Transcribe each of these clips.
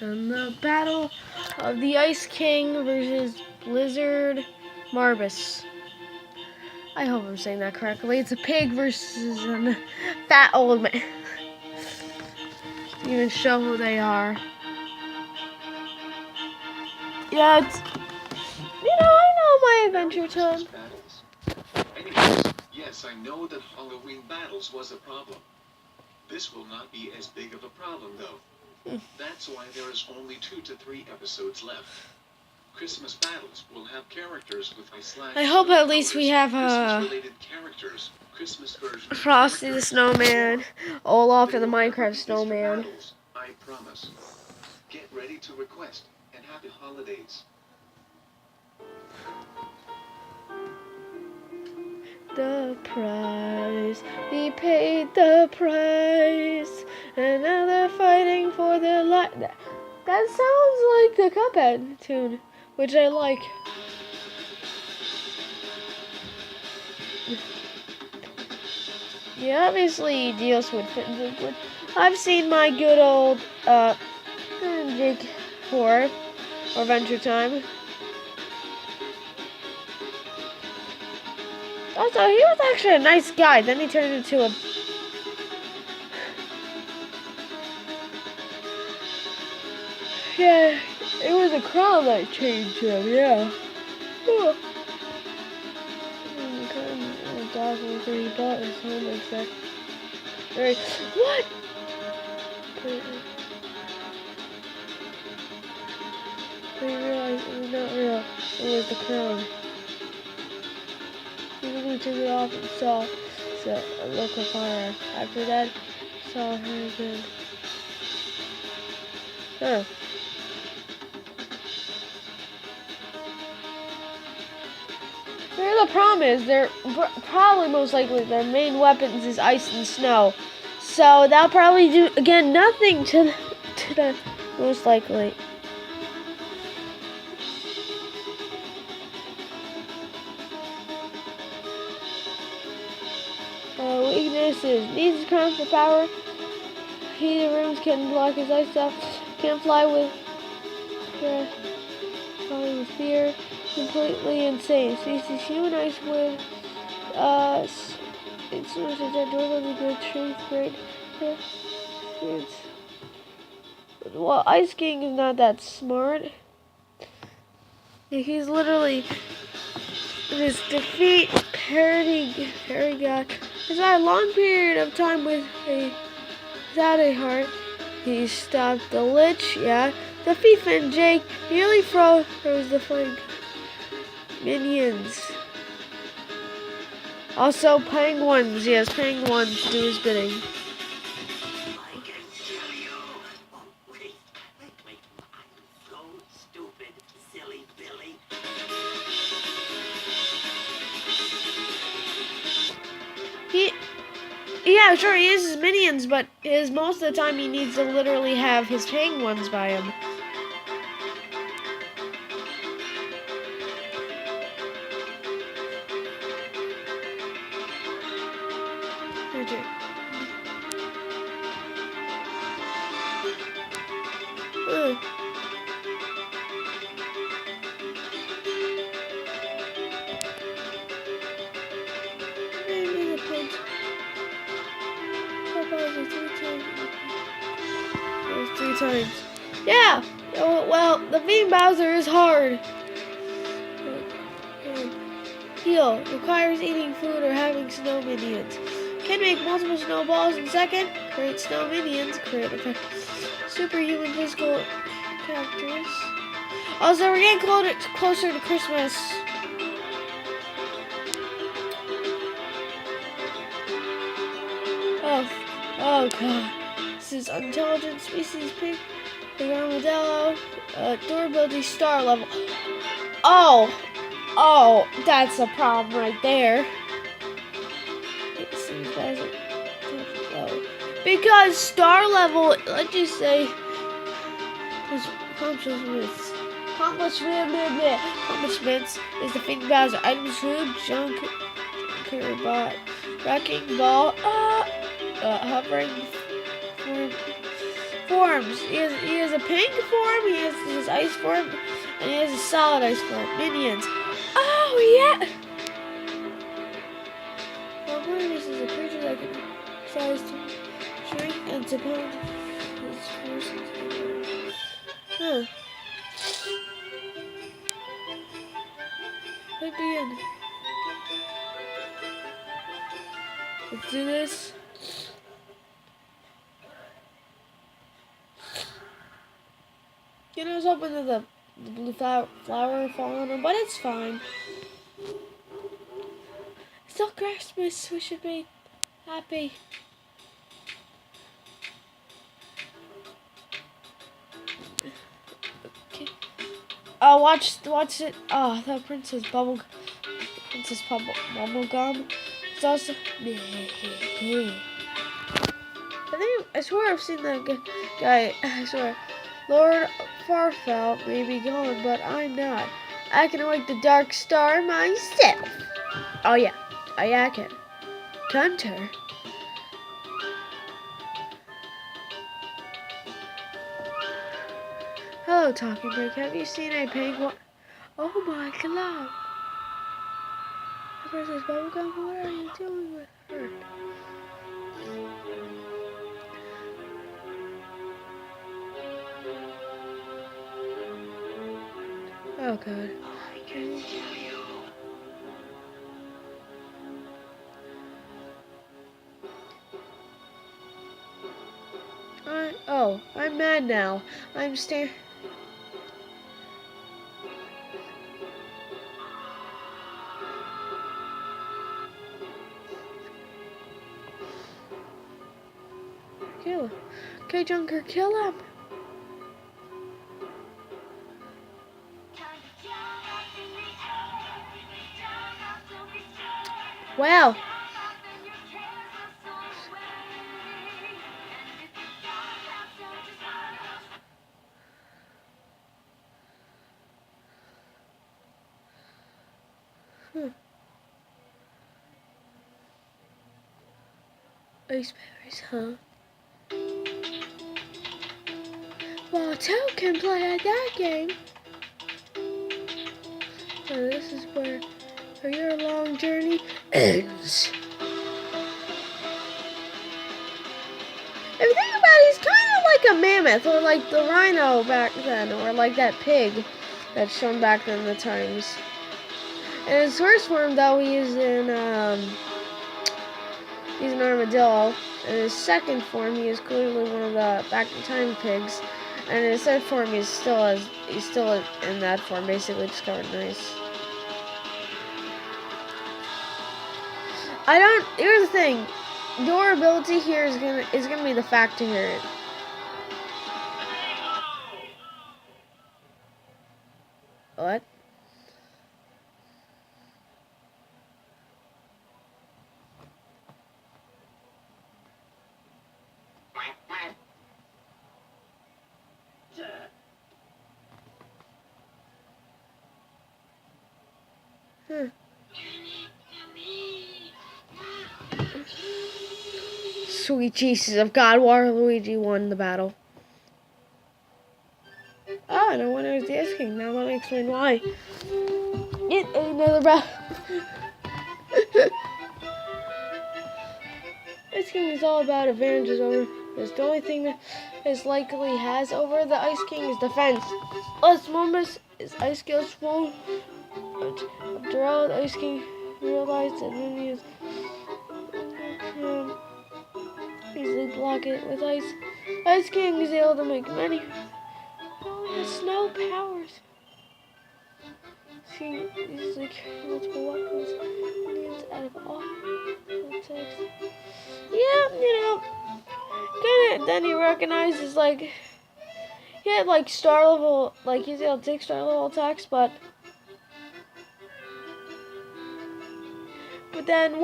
And the battle of the Ice King versus Blizzard Marbus. I hope I'm saying that correctly. It's a pig versus a fat old man. Even show who they are. Yeah, it's... I know my Adventure Time. Anyways, yes, I know that Halloween battles was a problem. This will not be as big of a problem, though. That's why there is only 2 to 3 episodes left. Christmas battles will have characters with I hope at least we have Christmas-related characters, Christmas version Frosty the Snowman, Olaf and the Minecraft Snowman. Battles, I promise. Get ready to request, and happy holidays. The prize, he paid the price, and now they're fighting for their life. That sounds like the Cuphead tune, which I like. Yeah, obviously Dios would fit in good. I've seen my good old Jake 4 or Adventure Time. Also, he was actually a nice guy. Then he turned into a... Yeah, it was a crown that changed him, yeah. Oh. He bought his home exec. Right. What? He realized it was not real. It was the crown. He took it off and saw a local fire. After that, saw her again. Huh. Here the problem is, they're probably most likely their main weapons is ice and snow. So that'll probably do, again, nothing to the most likely. Weaknesses. Needs a crown for power. Heated rooms can block his ice stuff. Can't fly with fear. Completely insane. Species human ice with it's so much that durable, good strength, great experience. Well, Ice King is not that smart. He's literally his defeat parody god. He's had a long period of time without a heart. He stopped the Lich, yeah. Defeat Finn Jake nearly froze the flying minions. Also penguins, yes, penguins do his bidding. I can tell you. Oh, wait, I'm so stupid, silly Billy. Yeah, sure, he is his minions, but most of the time he needs to literally have his penguins by him. Three times. Yeah! Well, the Bean Bowser is hard. Heal. Requires eating food or having snow minions. Can make multiple snowballs in second. Create snow minions. Create effect. Superhuman physical characters. Also, we're getting closer to Christmas. Oh god. This is intelligent species pig. Big armadillo. Durability star level. Oh, that's a problem right there. It seems low. Because star level, let's just say, accomplishments is defeating Bowser. Items, food, junk, bot, wrecking ball, hovering forms. He has a pink form, he has his ice form, and he has a solid ice form. Minions. Oh yeah! This is a creature that can size to shrink and to pound his force. Huh. Let me in. Let's do this. You know, I was hoping that the blue flower would fall on him, but it's fine. It's still Christmas. We should be happy. Okay. Oh, watch it. Oh, the Princess Bubblegum. It's also. I swear I've seen that guy. I swear. Lord Farfel may be gone, but I'm not. I can awake the Dark Star myself. Oh yeah. Oh yeah, I can. Hunter. Hello, Talking Pig. Have you seen a penguin? Oh my god. Princess Bubblegum, what are you doing with her? Oh god. I'm mad now. I'm Kill him. Okay, Junker, kill him. Wow. Ice berries, huh? Well, two can play at that game. So this is where your long journey ends. If you think about it, he's kind of like a mammoth, or like the rhino back then, or like that pig that's shown back in the times. In his first form, though, he's an armadillo. In his second form, he is clearly one of the back in time pigs. And in his third form, he's still in that form, basically just covered in ice. Here's the thing. Durability here is gonna be the factor here. What? Sweet Jesus of God, Waluigi won the battle. Oh, and I wonder who's the Ice King. Now let me explain why. It ain't another battle. Ice King is all about advantages over this. The only thing that is likely has over the Ice King is defense. Less moments is ice skills full. After all, the Ice King realized that minions easily block it with ice. Ice King is able to make many. Oh, he has snow powers. He easily carry multiple weapons. Minions out of all attacks. Yeah, then he recognizes, like, he had, like, star level, like, he's able to take star level attacks, but then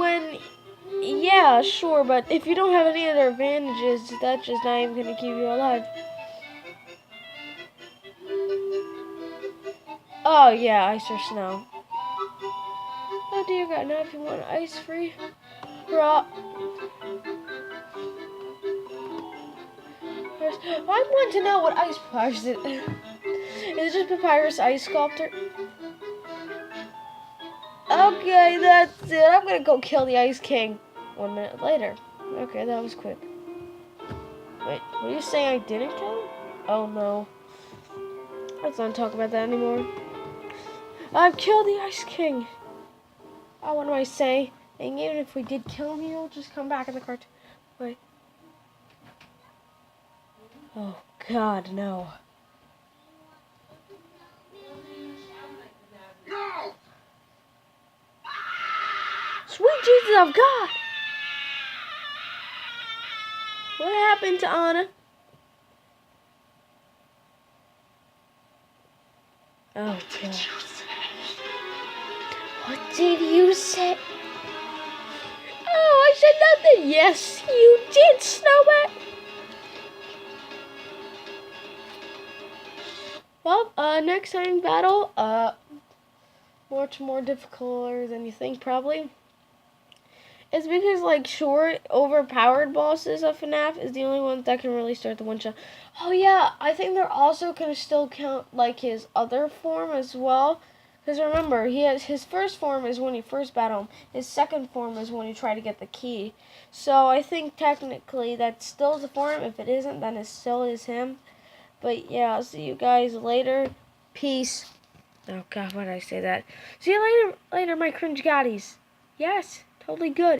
yeah, sure, but if you don't have any other advantages, that's just not even going to keep you alive. Oh, yeah, ice or snow. Oh, dear God, now if you want ice free, I want to know what ice papyrus is. Is it just papyrus ice sculptor? Okay, that's it. I'm gonna go kill the Ice King 1 minute later. Okay, that was quick. Wait, were you saying I didn't kill him? Oh no. Let's not talk about that anymore. I've killed the Ice King. Oh, what do I say? And even if we did kill him, he'll just come back in the cartoon. Wait. Oh God, no. No! Sweet Jesus of God! What happened to Anna? Oh God. What did you say? Oh, I said nothing. Yes, you did, Snowman. Well, next time battle, much more difficult than you think, probably. It's because, like, short, overpowered bosses of FNAF is the only ones that can really start the one-shot. Oh, yeah, I think they're also going to still count, like, his other form as well. Because remember, he has his first form is when you first battle him. His second form is when you try to get the key. So I think technically that's still the form. If it isn't, then it still is him. But yeah, I'll see you guys later. Peace. Oh God, why did I say that? See you later, my cringe gotties. Yes, totally good.